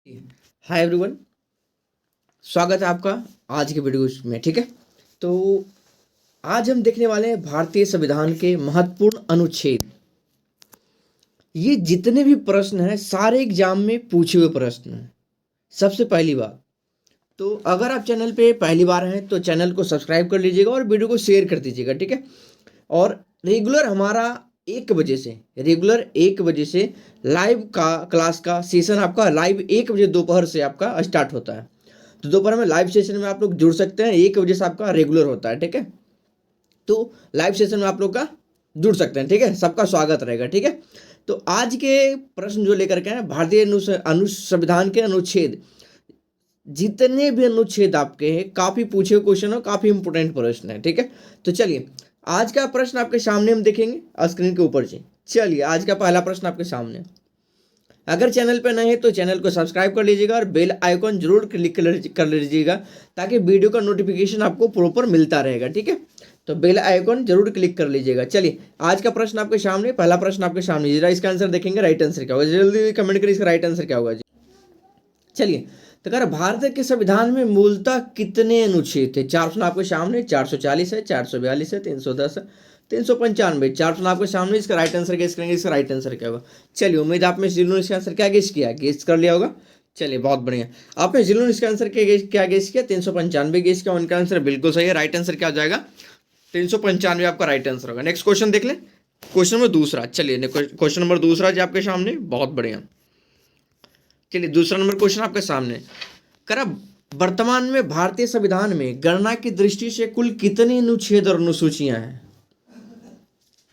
Hi everyone, स्वागत है आपका आज के वीडियो में। ठीक है, तो आज हम देखने वाले हैं भारतीय संविधान के महत्वपूर्ण अनुच्छेद। ये जितने भी प्रश्न हैं सारे एग्जाम में पूछे हुए प्रश्न हैं। सबसे पहली बात तो अगर आप चैनल पे पहली बार हैं तो चैनल को सब्सक्राइब कर लीजिएगा और वीडियो को शेयर कर दीजिएगा। ठीक है, और रेगुलर हमारा 1 बजे से लाइव का क्लास का सेशन आपका लाइव 1 बजे दोपहर से आपका स्टार्ट होता है। तो दोपहर में लाइव सेशन में आप लोग जुड़ सकते हैं। 1 बजे से आपका रेगुलर होता है। ठीक है, तो लाइव सेशन में आप लोग का जुड़ सकते हैं। ठीक है, सबका स्वागत रहेगा। ठीक है, तो आज के प्रश्न जो लेकर के हैं भारतीय संविधान के अनुच्छेद, जितने भी अनुच्छेद आपके हैं काफी पूछे हुए क्वेश्चन और काफी इंपोर्टेंट प्रश्न है। ठीक है, तो चलिए आज का प्रश्न आपके सामने हम देखेंगे स्क्रीन के ऊपर से। चलिए आज का पहला प्रश्न आपके सामने। अगर चैनल पर नए हैं तो चैनल को सब्सक्राइब कर लीजिएगा और बेल आइकॉन जरूर क्लिक कर लीजिएगा ताकि वीडियो का नोटिफिकेशन आपको प्रॉपर मिलता रहेगा। ठीक है, तो बेल आइकॉन जरूर क्लिक कर लीजिएगा। चलिए आज का प्रश्न आपके सामने, पहला प्रश्न आपके सामने। जरा इसका आंसर देखेंगे, राइट आंसर क्या होगा, जल्दी कमेंट करिए इसका राइट आंसर क्या होगा जी। चलिए तो कह भारत के संविधान में मूलतः कितने अनुच्छेद थे? 400 आपके सामने, 440 है, 442 है, 310 है, 395, 400 आपके सामने। इसका राइट आंसर गेस करेंगे, इसका राइट आंसर क्या होगा? चलिए उम्मीद आप में जिन्होंने इसका आंसर क्या गेस किया, गेस कर लिया होगा। चलिए बहुत बढ़िया, आपने जिन्होंने इसका आंसर क्या गेस किया, 395 गेस किया, उनका आंसर बिल्कुल सही है। राइट आंसर क्या हो जाएगा? 395 आपका राइट आंसर होगा। नेक्स्ट क्वेश्चन देख लें, क्वेश्चन नंबर दूसरा। चलिए क्वेश्चन नंबर दूसरा जी आपके सामने, बहुत बढ़िया। चलिए दूसरा नंबर क्वेश्चन आपके सामने। करा वर्तमान में भारतीय संविधान में गणना की दृष्टि से कुल कितने अनुच्छेद और अनुसूचियां हैं?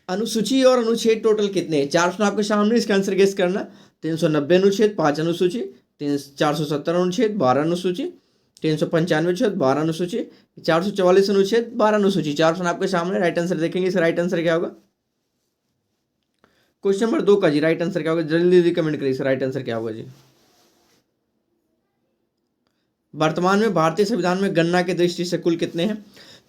अनुसूची और अनुच्छेद टोटल कितने हैं? 400 आपके सामने, इसका आंसर गेस करना। 390 अनुच्छेद, 5 अनुसूची, 470 अनुच्छेद, 12 अनुसूची, 395 अनुच्छेद, 12 अनुसूची, 444 अनुच्छेद, 12 अनुसूची। 400 आपके सामने, राइट आंसर देखेंगे, इसका राइट आंसर क्या होगा? क्वेश्चन नंबर 2 का जी राइट आंसर क्या होगा? जल्दी जल्दी कमेंट करिए, इसका राइट आंसर क्या होगा जी। वर्तमान में भारतीय संविधान में गणना की दृष्टि से कुल कितने हैं?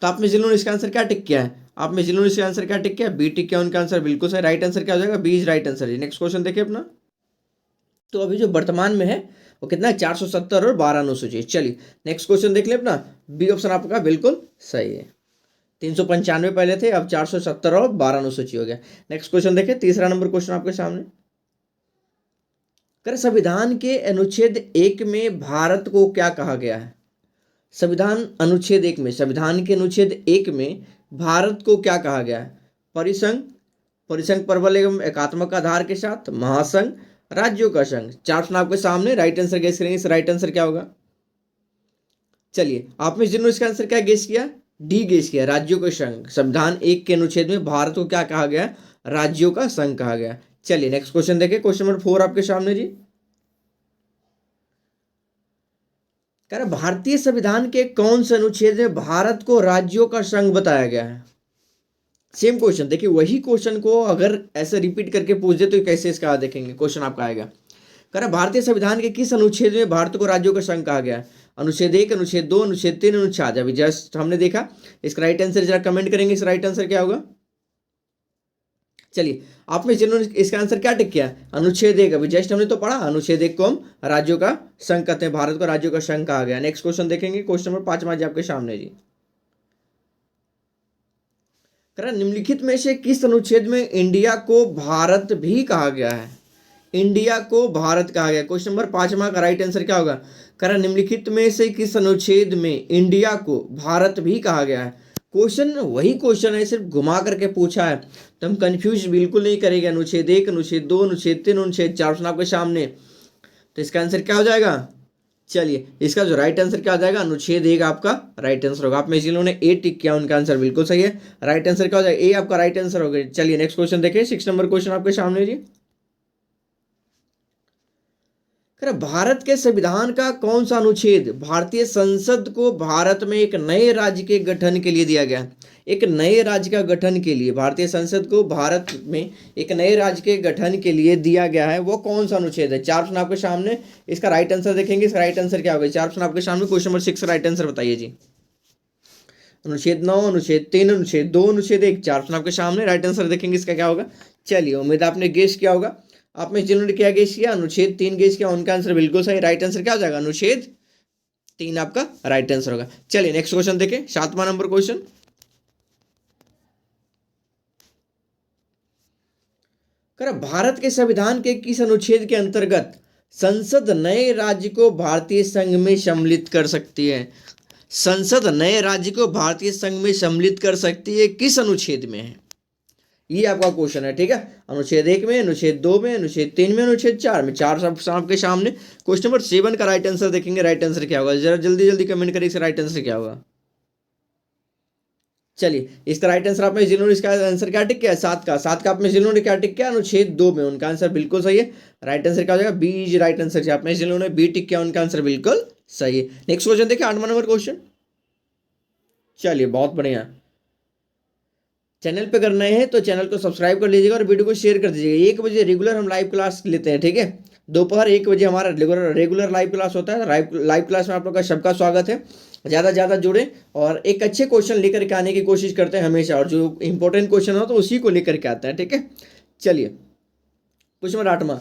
तो आप में जिन्होंने इसका आंसर क्या टिक किया है? आप में जिन्होंने इसका आंसर क्या टिक किया, बी टिक किया, उनका आंसर बिल्कुल सही। राइट आंसर क्या हो जाएगा? बी इज राइट आंसर है। नेक्स्ट क्वेश्चन देखिए अपना। तो अभी जो वर्तमान में है वो कितना है? 470 और 12 अनुसूची। चलिए नेक्स्ट क्वेश्चन देख ले अपना। बी ऑप्शन आपका बिल्कुल सही है। 395 पहले थे, अब 470 और 12 अनुसूची हो गया। नेक्स्ट क्वेश्चन देखिए, तीसरा नंबर क्वेश्चन आपके सामने। कर संविधान के अनुच्छेद 1 में भारत को क्या कहा गया है? संविधान अनुच्छेद 1 में, संविधान के अनुच्छेद 1 में भारत को क्या कहा गया है? परिसंघ, परिसंघ प्रबल एवं एकात्मक आधार के साथ, महासंघ, राज्यों का संघ। 4 आपके सामने, राइट आंसर गेस करेंगे, इस राइट आंसर क्या होगा? चलिए आप में जिन्होंने इसका आंसर क्या गेस किया, डी गेस किया, राज्यों का संघ। संविधान 1 के अनुच्छेद में भारत को क्या कहा गया? राज्यों का संघ कहा गया। चलिए नेक्स्ट क्वेश्चन देखिए, क्वेश्चन नंबर 4 आपके सामने जी। कह रहा भारतीय संविधान के कौन से अनुच्छेद में भारत को राज्यों का संघ बताया गया है? सेम क्वेश्चन देखिए, वही क्वेश्चन को अगर ऐसे रिपीट करके पूछ दे तो कैसे इसका देखेंगे क्वेश्चन आपका आएगा। कह रहा भारतीय संविधान के किस अनुच्छेद में भारत को राज्यों का संघ कहा गया है? अनुच्छेद 1, अनुच्छेद 2, अनुच्छेद 3, अनुच्छेद। अभी जस्ट हमने देखा, इसका राइट आंसर जरा कमेंट करेंगे, इस राइट आंसर क्या होगा? चलिए आप में जिन्होंने इसका आंसर क्या टिक किया, अनुच्छेद 1। अभी जस्ट हमने तो पढ़ा, अनुच्छेद 1 को हम राज्यों का संघ कहते हैं, भारत को राज्यों का संघ कहा गया। नेक्स्ट क्वेश्चन देखेंगे, क्वेश्चन नंबर 5 जी आपके सामने जी। निम्नलिखित में से किस अनुच्छेद में इंडिया को भारत भी कहा गया है? इंडिया को भारत कहा गया। क्वेश्चन नंबर 5 का राइट आंसर क्या होगा? निम्नलिखित में से किस अनुच्छेद में इंडिया को भारत भी कहा गया है? क्वेश्चन वही क्वेश्चन है, सिर्फ घुमा करके पूछा है, तो हम कंफ्यूज बिल्कुल नहीं करेंगे। अनुच्छेद 1, अनुच्छेद 2, अनुच्छेद 3, अनुच्छेद 4 आपके सामने, तो इसका आंसर क्या हो जाएगा? चलिए इसका जो राइट आंसर क्या हो जाएगा? अनुच्छेद 1 आपका राइट आंसर होगा। आप में जिन्होंने ए टिक किया उनका आंसर बिल्कुल सही है। राइट आंसर क्या हो जाएगा? ए आपका राइट आंसर होगा। चलिए नेक्स्ट क्वेश्चन देखिए, 6 नंबर क्वेश्चन आपके सामने जी। भारत के संविधान का कौन सा अनुच्छेद भारतीय संसद को भारत में एक नए राज्य के गठन के लिए दिया गया? एक नए राज्य का गठन के लिए भारतीय संसद को भारत में एक नए राज्य के गठन के लिए दिया गया है, वो कौन सा अनुच्छेद है? 4 आपके सामने, इसका राइट आंसर देखेंगे, इसका राइट आंसर क्या होगा? 4 आपके सामने, क्वेश्चन नंबर 6 राइट आंसर बताइए जी। अनुच्छेद 9, अनुच्छेद 3, अनुच्छेद 2, अनुच्छेद 1। 4 आपके सामने, राइट आंसर देखेंगे, इसका क्या होगा? चलिए उम्मीद आपने गेस किया होगा। आपने जिन्होंने क्या गेस किया, अनुच्छेद 3 गेस किया, उनका आंसर बिल्कुल सही। राइट आंसर क्या हो जाएगा, अनुच्छेद 3 आपका राइट आंसर होगा। चलिए नेक्स्ट क्वेश्चन देखें, 7वां नंबर क्वेश्चन। भारत के संविधान के किस अनुच्छेद के अंतर्गत संसद नए राज्य को भारतीय संघ में सम्मिलित कर सकती है? संसद नए राज्य को भारतीय संघ में सम्मिलित कर सकती है, किस अनुच्छेद में है? ये आपका क्वेश्चन है, ठीक है। अनुच्छेद 1 में, अनुच्छेद 2 में, अनुच्छेद 3 में, अनुच्छेद 4 में। चार सब आपके सामने। क्वेश्चन नंबर 7 का राइट आंसर देखेंगे। राइट आंसर क्या होगा, जरा जल्दी जल्दी कमेंट करिए, इसका राइट आंसर क्या होगा। चलिए इसका राइट आंसर आपने जिन्होंने इसका आंसर क्या टिक किया, 7 का आपने जिन्होंने क्या टिक किया, अनुच्छेद 2 में। उनका आंसर बिल्कुल सही है। राइट आंसर क्या हो जाएगा, बी इज राइट आंसर। आपने जिन्होंने बी टिक किया उनका आंसर बिल्कुल सही है। नेक्स्ट क्वेश्चन देखिए, 8वां नंबर क्वेश्चन। चलिए बहुत बढ़िया। चैनल पे कर नए हैं तो चैनल को सब्सक्राइब कर लीजिएगा और वीडियो को शेयर कर दीजिएगा। 1 बजे रेगुलर हम लाइव क्लास लेते हैं, ठीक है। दोपहर 1 बजे हमारा रेगुलर लाइव क्लास होता है। लाइव क्लास में आप लोग का सबका स्वागत है। ज़्यादा से ज़्यादा जुड़े और एक अच्छे क्वेश्चन लेकर के आने की कोशिश करते हैं हमेशा, और जो इंपॉर्टेंट क्वेश्चन हो तो उसी को लेकर के आते हैं, ठीक है। चलिए क्वेश्चन नंबर 8वां,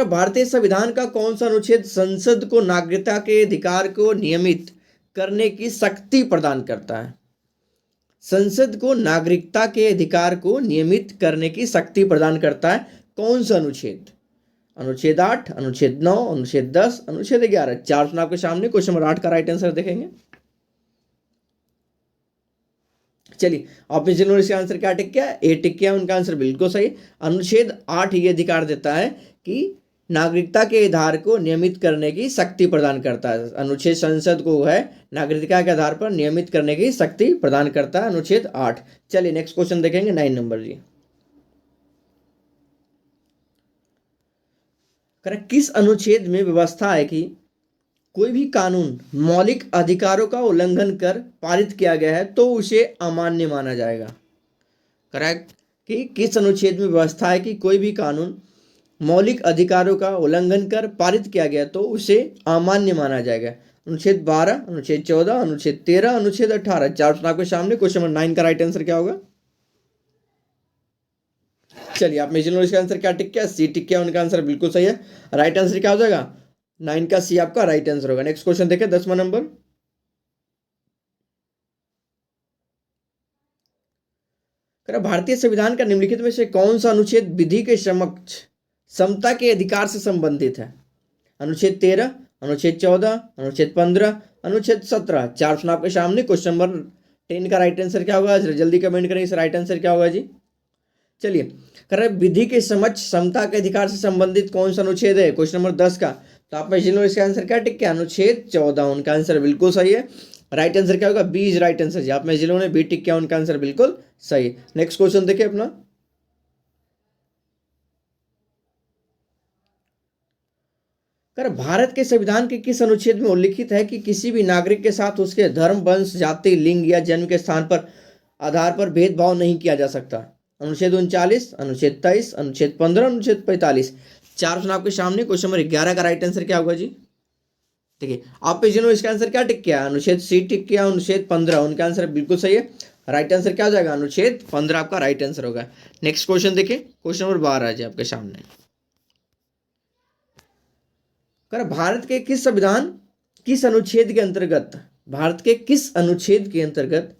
भारतीय संविधान का कौन सा अनुच्छेद संसद को नागरिकता के अधिकार को नियमित करने की शक्ति प्रदान करता है? संसद को नागरिकता के अधिकार को नियमित करने की शक्ति प्रदान करता है, कौन सा अनुच्छेद? अनुच्छेद 8, अनुच्छेद 9, अनुच्छेद 10, अनुच्छेद 11। चार ऑप्शन आपके सामने। क्वेश्चन नंबर 8 का राइट आंसर देखेंगे। चलिए आपने जिन्होंने इसका आंसर क्या टिक किया, ए टिक किया, उनका आंसर बिल्कुल सही। अनुच्छेद 8 ये अधिकार देता है कि नागरिकता के आधार को नियमित करने की शक्ति प्रदान करता है। अनुच्छेद संसद को है नागरिकता के आधार पर नियमित करने की शक्ति प्रदान करता है, अनुच्छेद 8। चलिए नेक्स्ट क्वेश्चन देखेंगे, 9 नंबर जी। किस अनुच्छेद में व्यवस्था है कि कोई भी कानून मौलिक अधिकारों का उल्लंघन कर पारित किया गया है तो उसे अमान्य माना जाएगा? करेक्ट, कि किस अनुच्छेद में व्यवस्था है कि कोई भी कानून मौलिक अधिकारों का उल्लंघन कर पारित किया गया तो उसे अमान्य माना जाएगा? अनुच्छेद 12, अनुच्छेद 14, अनुच्छेद 13, अनुच्छेद 18। चार ऑप्शन आपके सामने। क्वेश्चन नंबर 9 का राइट आंसर क्या होगा? चलिए आपने जिन्होंने इसका आंसर क्या टिक किया, सी टिक किया, उनका आंसर बिल्कुल सही है। राइट आंसर क्या हो जाएगा, 9 का सी आपका राइट आंसर होगा। नेक्स्ट क्वेश्चन देखें, 10वां नंबर। भारतीय संविधान का निम्नलिखित में से कौन सा अनुच्छेद विधि के समक्ष समता के अधिकार से संबंधित है? अनुच्छेद 13, अनुच्छेद 14, अनुच्छेद 15, अनुच्छेद 17। चार ऑप्शन आपके सामने। क्वेश्चन नंबर 10 का राइट आंसर क्या होगा, जल्दी कमेंट करें, इस राइट आंसर क्या होगा जी। चलिए विधि के समक्ष समता के अधिकार से संबंधित कौन सा अनुच्छेद है? क्वेश्चन नंबर 10 का। तो आप जिन्होंने इसका आंसर क्या टिक किया, अनुच्छेद 14। उनका आंसर बिल्कुल सही है। राइट आंसर क्या होगा, बी इज राइट आंसर जी। आप में जिन्होंने बी टिक किया उनका आंसर बिल्कुल सही। नेक्स्ट क्वेश्चन देखिए अपना। भारत के संविधान के किस अनुच्छेद में उल्लिखित है कि किसी भी नागरिक के साथ उसके धर्म, वंश, जाति, लिंग या जन्म के स्थान पर आधार पर भेदभाव नहीं किया जा सकता? अनुच्छेद 39, अनुच्छेद 23, अनुच्छेद 15, अनुच्छेद 45। चार ऑप्शन आपके सामने। क्वेश्चन नंबर 11 का राइट आंसर क्या होगा जी। देखिए आप पे जिन्होंने इसका आंसर क्या टिक किया, अनुच्छेद सी टिक किया, अनुच्छेद 15। उनका आंसर बिल्कुल सही है। राइट आंसर क्या हो जाएगा, अनुच्छेद 15 आपका राइट आंसर होगा। नेक्स्ट क्वेश्चन देखिए, क्वेश्चन नंबर 12 जी आपके सामने। भारत के किस संविधान किस अनुच्छेद के अंतर्गत, भारत के किस अनुच्छेद के अंतर्गत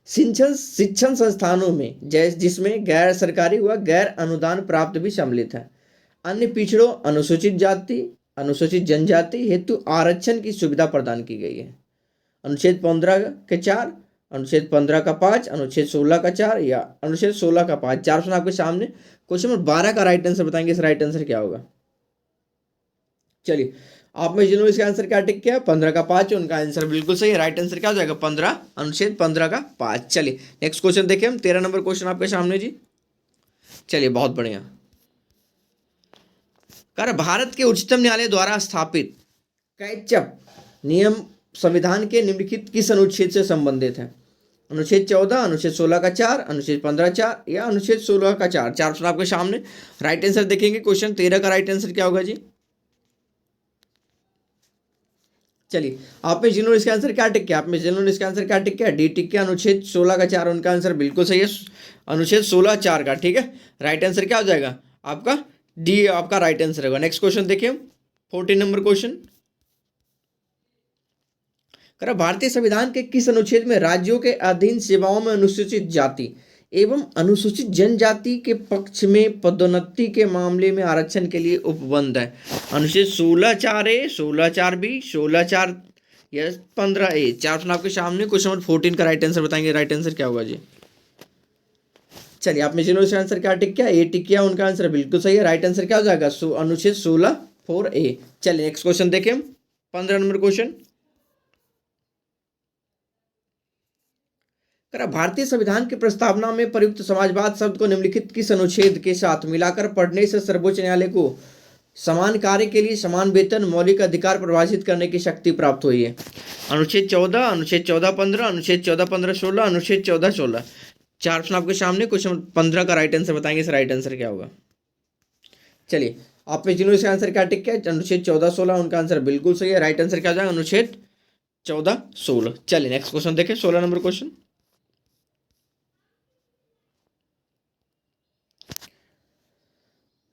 शिक्षण संस्थानों में जिसमें गैर सरकारी व गैर अनुदान प्राप्त भी सम्मिलित है, अन्य पिछड़ों, अनुसूचित जाति, अनुसूचित जनजाति हेतु आरक्षण की सुविधा प्रदान की गई है? अनुच्छेद 15 के 4, अनुच्छेद 15 का 5, अनुच्छेद 16 का 4 या अनुच्छेद 16 का 5। चार ऑप्शन आपके सामने। क्वेश्चन नंबर 12 का राइट आंसर बताएंगे, इस राइट आंसर क्या होगा। चलिए आप में जिन्होंने इसका आंसर क्या टिक किया, 15 का 5। उनका आंसर बिल्कुल सही है। राइट आंसर क्या हो जाएगा, 15, अनुच्छेद 15 का 5। चलिए नेक्स्ट क्वेश्चन देखिए हम, 13 नंबर क्वेश्चन आपके सामने जी। चलिए बहुत बढ़िया। भारत के उच्चतम न्यायालय द्वारा स्थापित कैचअप नियम संविधान के निम्नलिखित किस अनुच्छेद से संबंधित है? अनुच्छेद 14, अनुच्छेद 16 का 4, अनुच्छेद 15 4 या अनुच्छेद 16 का 4। चार ऑप्शन आपके सामने। राइट आंसर देखेंगे, क्वेश्चन 13 का राइट आंसर क्या होगा जी। चलिए आप में जिन्होंने इसका आंसर क्या टिक किया, आप में जिन्होंने इसका आंसर क्या टिक किया, डी टिक किया, अनुच्छेद 16 का 4। उनका आंसर बिल्कुल सही है, अनुच्छेद 16 4 का, ठीक है। राइट आंसर क्या हो जाएगा आपका, डी आपका राइट आंसर होगा। नेक्स्ट क्वेश्चन देखिए, 14 नंबर क्वेश्चन। कह भारतीय संविधान के किस अनुच्छेद में राज्यों के अधीन सेवाओं में अनुसूचित जाति एवं अनुसूचित जनजाति के पक्ष में पदोन्नति के मामले में आरक्षण के लिए उपबंध है? अनुच्छेद 16(4)(a), 16(4)(b), 16(4) या 15(a)। चार ऑप्शन आपके सामने। क्वेश्चन नंबर 14 का राइट आंसर बताएंगे। राइट आंसर क्या होगा जी? चलिए, आपने जिन्होंने इसका आंसर क्या टिक किया, ए टिक किया, उनका आंसर बिल्कुल सही है। राइट आंसर क्या हो जाएगा? अनुच्छेद 16(4)(a). चलिए नेक्स्ट क्वेश्चन देखें, 15 नंबर क्वेश्चन। भारतीय संविधान की प्रस्तावना में प्रयुक्त समाजवाद शब्द को निम्नलिखित किस अनुच्छेद के साथ मिलाकर पढ़ने से सर्वोच्च न्यायालय को समान कार्य के लिए समान वेतन मौलिक अधिकार परिभाषित करने की शक्ति प्राप्त हुई है? अनुच्छेद 14, अनुच्छेद 14(15), अनुच्छेद 14(15)(16), अनुच्छेद 14(16). चार ऑप्शन आपके सामने। क्वेश्चन 15 का राइट आंसर बताएंगे। इस राइट आंसर क्या होगा? चलिए, आप में जिन्होंने इसका आंसर क्या टिक किया, अनुच्छेद 14(16), उनका आंसर बिल्कुल सही है। राइट आंसर क्या हो जाएगा? अनुच्छेद 14(16). चलिए नेक्स्ट क्वेश्चन देखें, 16 नंबर क्वेश्चन।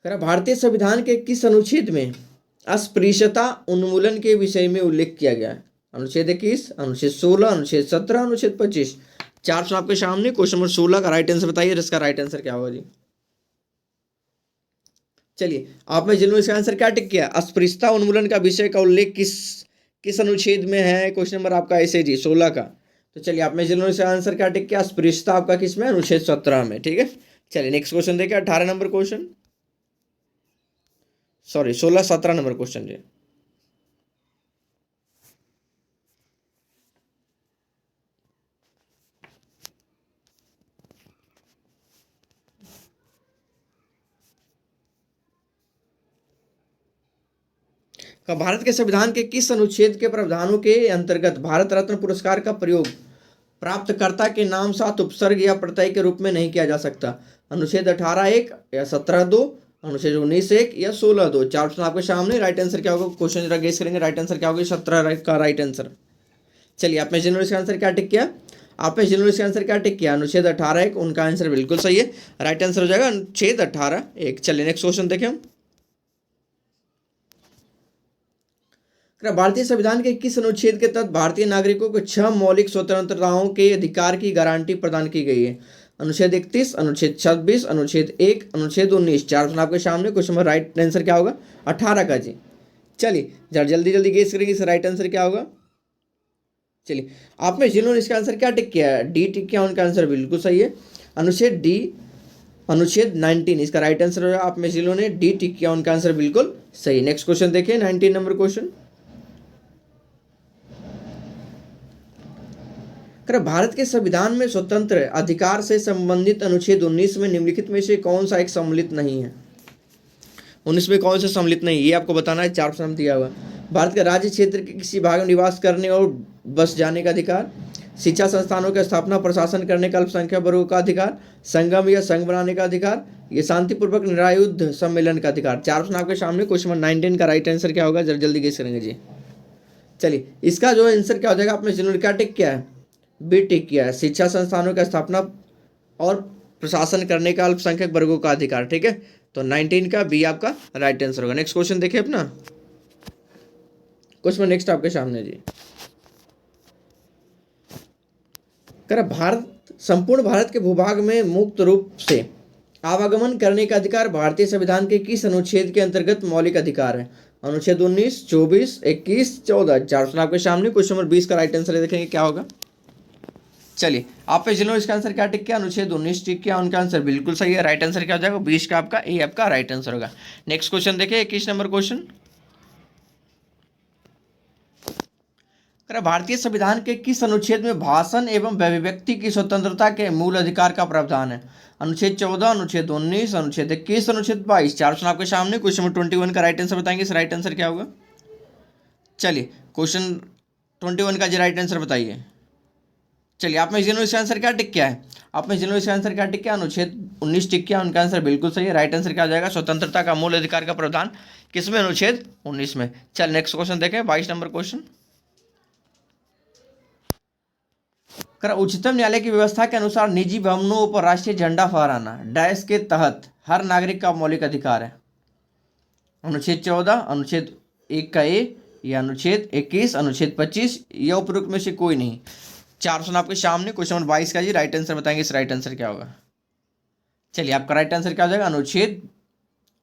भारतीय संविधान के किस अनुच्छेद में अस्पृश्यता उन्मूलन के विषय में उल्लेख किया गया है? अनुच्छेद 21, अनुच्छेद 16, अनुच्छेद 17, अनुच्छेद 25। चार ऑप्शन आपके सामने। क्वेश्चन नंबर 16 का राइट आंसर बताइए। इसका राइट आंसर क्या होगा जी? चलिए, आप में जिन्होंने इसका आंसर क्या टिक किया, अस्पृश्यता उन्मूलन का विषय का उल्लेख किस अनुच्छेद में है? क्वेश्चन नंबर आपका ऐसे जी 16 का। तो चलिए, आप में जिन्होंने इसका आंसर क्या टिक किया, अस्पृश्यता आपका किस में? अनुच्छेद 17 में। ठीक है, चलिए नेक्स्ट क्वेश्चन देखिए, 18 number question, sorry 16-17 number question जी। भारत के संविधान के किस अनुच्छेद के प्रावधानों के अंतर्गत भारत रत्न पुरस्कार का प्रयोग प्राप्तकर्ता के नाम साथ उपसर्ग या प्रत्यय के रूप में नहीं किया जा सकता? अनुच्छेद 18(1) या 17(2), अनुच्छेद 19(1) या 16(2). चार ऑप्शन आपके सामने। राइट आंसर क्या होगा? क्वेश्चन जरा गेस करेंगे। राइट आंसर क्या होगा? 17 का राइट आंसर। चलिए, आप में जिन्होंने इसका आंसर क्या टिक किया, आप में जिन्होंने इसका आंसर क्या टिक किया, अनुच्छेद 18(1), उनका आंसर बिल्कुल सही है। राइट आंसर हो जाएगा अनुच्छेद 18(1). चलिए नेक्स्ट क्वेश्चन देखें हम। भारतीय संविधान के किस अनुच्छेद के तहत भारतीय नागरिकों को 6 मौलिक स्वतंत्रताओं के अधिकार की गारंटी प्रदान की गई है? अनुच्छेद 31, अनुच्छेद 26, अनुच्छेद 1, अनुच्छेद 19। चार ऑप्शन आपके सामने। क्वेश्चन राइट आंसर क्या होगा? 18 का जी। चलिए जरा जल्दी जल्दी गेस करेंगे, इस राइट आंसर क्या होगा? चलिए, आप में जिन्होंने इसका आंसर क्या टिक किया है, डी टिक किया, उनका आंसर बिल्कुल सही है। अनुच्छेद डी, अनुच्छेद 19 इसका राइट आंसर होगा। आप में जिन्होंने डी टिक किया, उनका आंसर बिल्कुल सही। नेक्स्ट क्वेश्चन देखिए, 19 नंबर क्वेश्चन। भारत के संविधान में स्वतंत्र अधिकार से संबंधित अनुच्छेद 19 में निम्नलिखित में से कौन सा एक सम्मिलित नहीं है? 19 में कौन सा सम्मिलित नहीं, ये आपको बताना है। चार ऑप्शन दिया हुआ। भारत के राज्य क्षेत्र के किसी भाग में निवास करने और बस जाने का अधिकार, शिक्षा संस्थानों की स्थापना प्रशासन करने का अल्पसंख्यक वर्गों का अधिकार, संगम या संघ बनाने का अधिकार, ये शांतिपूर्वक निरायुद्ध सम्मेलन का अधिकार। चार ऑप्शन आपके सामने। क्वेश्चन नंबर 19 का राइट आंसर क्या होगा? जरा जल्दी गेस करेंगे जी। चलिए, इसका जो आंसर क्या हो जाएगा? आपने जिन्होंने क्या टिक किया है, बी टिक किया है, शिक्षा संस्थानों की स्थापना और प्रशासन करने का अल्पसंख्यक वर्गों का अधिकार। ठीक है, तो 19 का बी आपका राइट आंसर होगा। नेक्स्ट क्वेश्चन देखिए अपना, क्वेश्चन नेक्स्ट आपके सामने जी। संपूर्ण भारत के भूभाग में मुक्त रूप से आवागमन करने का अधिकार भारतीय संविधान के किस अनुच्छेद के अंतर्गत मौलिक अधिकार है? अनुच्छेद 19, 24, 21, 14। चार ऑप्शन आपके सामने। क्वेश्चन नंबर 20 का राइट आंसर देखेंगे क्या होगा। चलिए, आप पे जिन्होंने इसका आंसर क्या टिक किया, अनुच्छेद 19 टिक किया, उनका आंसर बिल्कुल सही है। राइट आंसर क्या हो जाएगा? 20 का आपका ए आपका राइट आंसर होगा। नेक्स्ट क्वेश्चन देखिए, 21 नंबर क्वेश्चन। भारतीय संविधान के किस अनुच्छेद में भाषण एवं अभिव्यक्ति की स्वतंत्रता के मूल अधिकार का प्रावधान है? अनुच्छेद 14, अनुच्छेद 19, अनुच्छेद 21, अनुच्छेद 22। चार ऑप्शन आपके सामने। क्वेश्चन नंबर 21 का राइट आंसर बताएंगे। इस राइट आंसर क्या होगा? चलिए, क्वेश्चन 21 का जी राइट आंसर बताइए। चलिए, आप में जिन्होंने इसका आंसर क्या टिक किया है, आप में जिन्होंने इसका आंसर क्या टिक किया, अनुच्छेद 19 टिक किया, उनका आंसर बिल्कुल सही है। राइट आंसर क्या आ जाएगा? स्वतंत्रता का मूल अधिकार का प्रावधान किसमें? अनुच्छेद 19 में। चल नेक्स्ट क्वेश्चन देखें, 22 नंबर क्वेश्चन। उच्चतम न्यायालय की व्यवस्था के अनुसार निजी भवनों पर राष्ट्रीय झंडा फहराना डैश के तहत हर नागरिक का मौलिक अधिकार है। अनुच्छेद 14, अनुच्छेद 1 का ए, या अनुच्छेद 21, अनुच्छेद 25, या उपरोक्त में से कोई नहीं। 4 ऑप्शन आपके सामने। क्वेश्चन नंबर 22 का जी राइट आंसर बताएंगे, इस राइट आंसर क्या होगा। चलिए आपका राइट आंसर क्या हो जाएगा, अनुच्छेद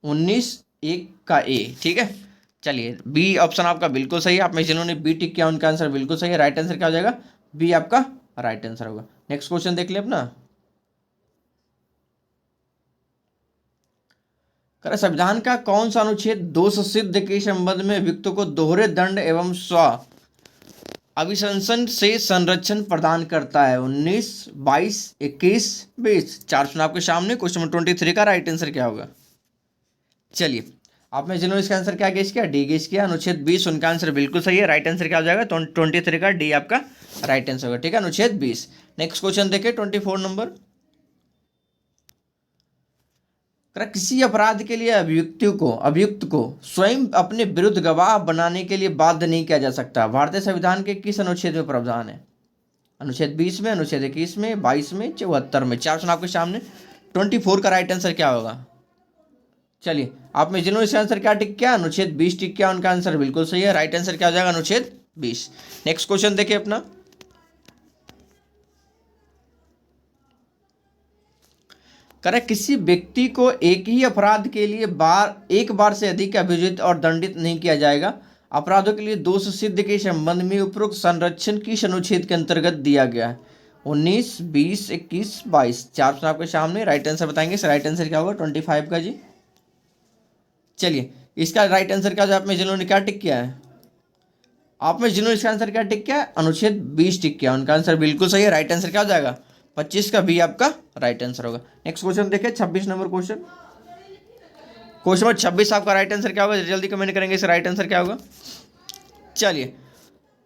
19 1 का ए, ठीक है। चलिए बी ऑप्शन आपका बिल्कुल सही है। आप में जिन्होंने बी टिक किया उनका आंसर बिल्कुल सही है। राइट आंसर क्या हो जाएगा, बी आपका राइट आंसर होगा। नेक्स्ट क्वेश्चन देख ले अपना। कर संविधान का कौन सा अनुच्छेद दोष सिद्ध के संबंध में अभियुक्त को दोहरे दंड एवं स्व अभिशंसन से संरक्षण प्रदान करता है। 19, 22, 21, 20। 4 ऑप्शन आपके सामने। क्वेश्चन नंबर 23 का राइट आंसर क्या होगा। चलिए आपने जिन्होंने इसका आंसर क्या गेस किया, डी गेस किया। अनुच्छेद 20 उनका आंसर बिल्कुल सही है। राइट आंसर क्या हो जाएगा, 23 का डी आपका राइट आंसर होगा, ठीक है, अनुच्छेद 20। नेक्स्ट क्वेश्चन देखिए 24 नंबर। किसी अपराध के लिए अभियुक्त को स्वयं अपने विरुद्ध गवाह बनाने के लिए बाध्य नहीं किया जा सकता। भारतीय संविधान के किस अनुच्छेद में प्रावधान है। अनुच्छेद 20 में, अनुच्छेद 21 में, 22 में, 74 में। 4 ऑप्शन आपके सामने। 24 का राइट आंसर क्या होगा। चलिए आप में जिन्होंने इसका आंसर क्या टिक किया, अनुच्छेद 20 टिक किया, उनका आंसर बिल्कुल सही है। राइट आंसर क्या हो जाएगा, अनुच्छेद 20। नेक्स्ट क्वेश्चन देखिए अपना। किसी व्यक्ति को एक ही अपराध के लिए एक बार से अधिक अभियोजित और दंडित नहीं किया जाएगा। अपराधों के लिए दोष सिद्ध के संबंध में उपरोक्त संरक्षण किस अनुच्छेद के अंतर्गत दिया गया है। 19, 20, 21, 22। 4 ऑप्शन आपके सामने। राइट आंसर बताएंगे, राइट आंसर क्या होगा, 25 का जी। चलिए इसका राइट आंसर क्या, आप में जिन्होंने क्या टिक किया है, आप में जिन्होंने इसका आंसर क्या टिक किया है, अनुच्छेद 20 टिक किया, उनका आंसर बिल्कुल सही है। राइट आंसर क्या हो जाएगा, 25 का बी आपका राइट आंसर होगा। नेक्स्ट क्वेश्चन देखिए 26 नंबर क्वेश्चन। क्वेश्चन नंबर 26 आपका राइट आंसर क्या होगा, जल्दी कमेंट करेंगे इसका राइट आंसर क्या होगा। चलिए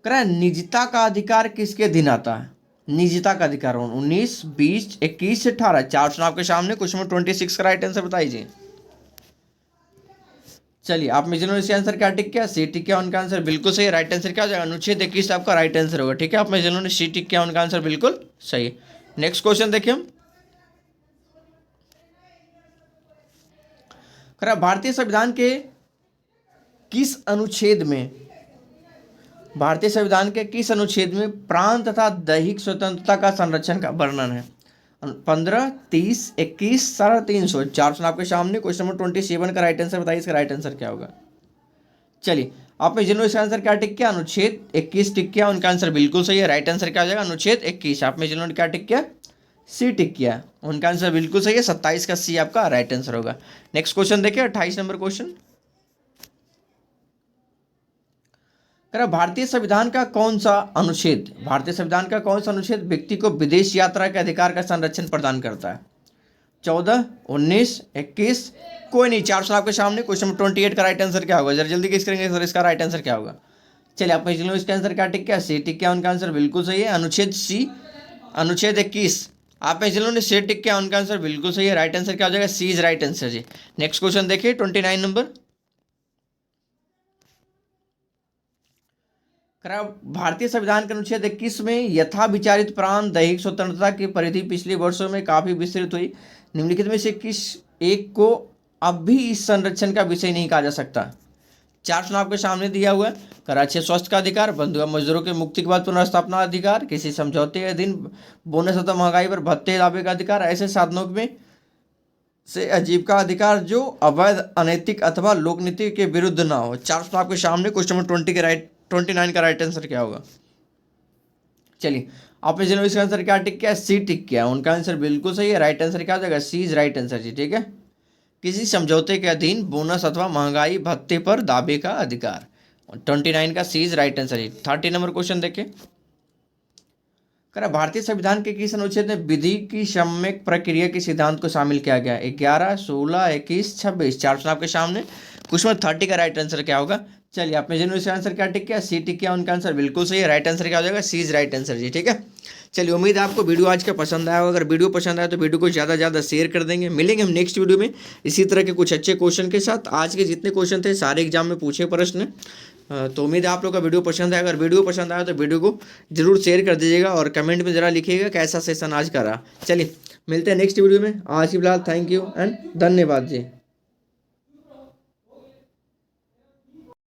निजता का अधिकार किसके अधीन आता है। निजता का अधिकार 19, 20, 21, 18। 4 ऑप्शन आपके सामने। क्वेश्चन नंबर 26 का राइट आंसर बताइए। चलिए आप में जिन्होंने इसका आंसर क्या टिक किया, सी टिक किया, उनका आंसर बिल्कुल सही है। राइट आंसर क्या हो जाएगा, अनुच्छेद 21 आपका राइट आंसर होगा, ठीक है। आप में जिन्होंने सी टिक किया उनका आंसर बिल्कुल सही है। नेक्स्ट क्वेश्चन देखिए हम। भारतीय संविधान के किस अनुच्छेद में, भारतीय संविधान के किस अनुच्छेद में प्रांत तथा दैहिक स्वतंत्रता का संरक्षण का वर्णन है। 15, 30, 21, 350। 4 ऑप्शन आपके सामने। क्वेश्चन नंबर 27 का राइट आंसर बताइए, इसका राइट आंसर क्या होगा। चलिए आप में जिन्होंने इसका आंसर क्या टिक किया, अनुच्छेद 21 टिक किया, उनका आंसर बिल्कुल सही है। राइट आंसर क्या हो जाएगा, अनुच्छेद 21। आप में जिन्होंने क्या टिक किया, सी टिक किया, उनका आंसर बिल्कुल सही है। 27 का सी आपका राइट आंसर होगा। नेक्स्ट क्वेश्चन देखिए 28 नंबर क्वेश्चन। भारतीय संविधान का कौन सा अनुच्छेद, भारतीय संविधान का कौन सा अनुच्छेद व्यक्ति को विदेश यात्रा के अधिकार का संरक्षण प्रदान करता है। 14, 19, 21, कोई नहीं। 4 ऑप्शन आपके सामने। क्वेश्चन नंबर 28 का राइट आंसर क्या होगा, जरा जल्दी गेस करेंगे सर, इसका राइट आंसर क्या होगा। चलिए आप इसका आंसर क्या टिक किया, सी टिक किया, उनका आंसर बिल्कुल सही है। अनुच्छेद सी, अनुच्छेद 21। आप में जिन्होंने सी टिक किया उनका आंसर बिल्कुल सही है। राइट आंसर क्या हो जाएगा, सी इज राइट आंसर जी। नेक्स्ट क्वेश्चन देखिए 29 नंबर। भारतीय संविधान के अनुच्छेद 21 में यथा विचारित प्राण दैहिक स्वतंत्रता की परिधि पिछले वर्षों में काफी विस्तृत हुई। निम्नलिखित में से किस एक को अब भी इस संरक्षण का विषय नहीं कहा जा सकता। 4 ऑप्शन आपके सामने दिया हुआ है। अच्छे स्वास्थ्य का अधिकार, बंधुआ मजदूरों के मुक्ति के बाद पुनर्स्थापना अधिकार, किसी समझौते के अधीन बोनस अथवा महंगाई पर भत्ते दावे का अधिकार, ऐसे साधनों में से आजीविका अधिकार जो अवैध, अनैतिक अथवा लोकनीति के विरुद्ध ना हो। 4 ऑप्शन आपके सामने। क्वेश्चन नंबर 29 का राइट आंसर क्या होगा। चलिए आपने जिन्होंने इसका आंसर क्या टिक किया, सी टिक किया, उनका आंसर बिल्कुल सही है। राइट आंसर क्या हो जाएगा, सी इज राइट आंसर जी, ठीक है। किसी समझौते के अधीन बोनस अथवा महंगाई भत्ते पर दावे का अधिकार। 29 का सी इज राइट आंसर जी। 30 नंबर क्वेश्चन देखिए। भारतीय संविधान के किस अनुच्छेद में विधि की सम्यक प्रक्रिया के सिद्धांत को शामिल किया गया। 11, 16, 21, 26। 4 ऑप्शन आपके सामने। क्वेश्चन 30 का राइट आंसर क्या होगा। चलिए आपने जिन्होंने इसका आंसर क्या टिक किया, सी टिक किया, उनका आंसर बिल्कुल सही है। राइट आंसर क्या हो जाएगा, सी इज राइट आंसर जी, ठीक है। चलिए उम्मीद है आपको वीडियो आज का पसंद आया होगा। अगर वीडियो पसंद आया तो वीडियो को ज़्यादा से ज़्यादा शेयर कर देंगे। मिलेंगे हम नेक्स्ट वीडियो में इसी तरह के कुछ अच्छे क्वेश्चन के साथ। आज के जितने क्वेश्चन थे सारे एग्जाम में पूछे प्रश्न, तो उम्मीद है आप लोग का वीडियो पसंद आया। अगर वीडियो पसंद आया तो वीडियो को जरूर शेयर कर दीजिएगा और कमेंट में ज़रा लिखिएगा कैसा सेशन आज का रहा। चलिए मिलते हैं नेक्स्ट वीडियो में। आज की फिलहाल थैंक यू एंड धन्यवाद जी।